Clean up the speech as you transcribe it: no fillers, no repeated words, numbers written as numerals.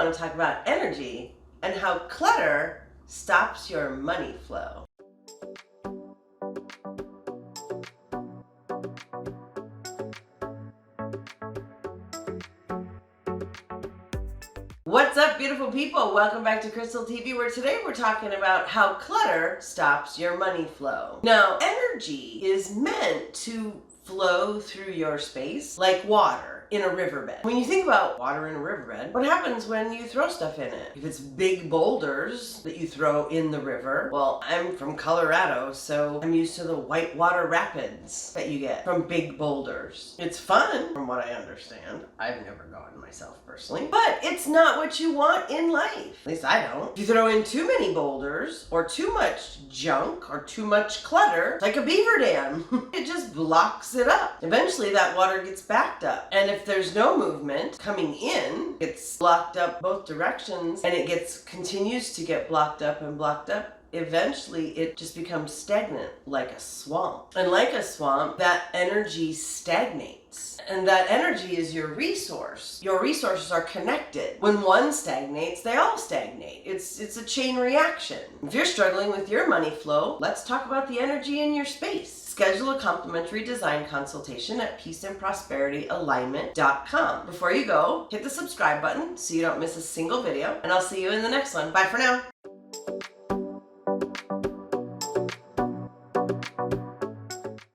want to talk about energy and how clutter stops your money flow. What's up, beautiful people? Welcome back to Krystal TV, where today we're talking about how clutter stops your money flow. Now, energy is meant to flow through your space like water in a riverbed. When you think about water in a riverbed, what happens when you throw stuff in it? If it's big boulders that you throw in the river, well, I'm from Colorado, so I'm used to the whitewater rapids that you get from big boulders. It's fun, from what I understand. I've never gone myself personally, but it's not what you want in life. At least I don't. If you throw in too many boulders or too much junk or too much clutter, it's like a beaver dam. It just blocks it up. Eventually that water gets backed up. And if there's no movement coming in, it's blocked up both directions and it continues to get blocked up and blocked up. Eventually it just becomes stagnant like a swamp. And like a swamp, that energy stagnates. And that energy is your resource. Your resources are connected. When one stagnates, they all stagnate. It's a chain reaction. If you're struggling with your money flow, let's talk about the energy in your space. Schedule a complimentary design consultation at peaceandprosperityalignment.com. Before you go, hit the subscribe button so you don't miss a single video, and I'll see you in the next one. Bye for now.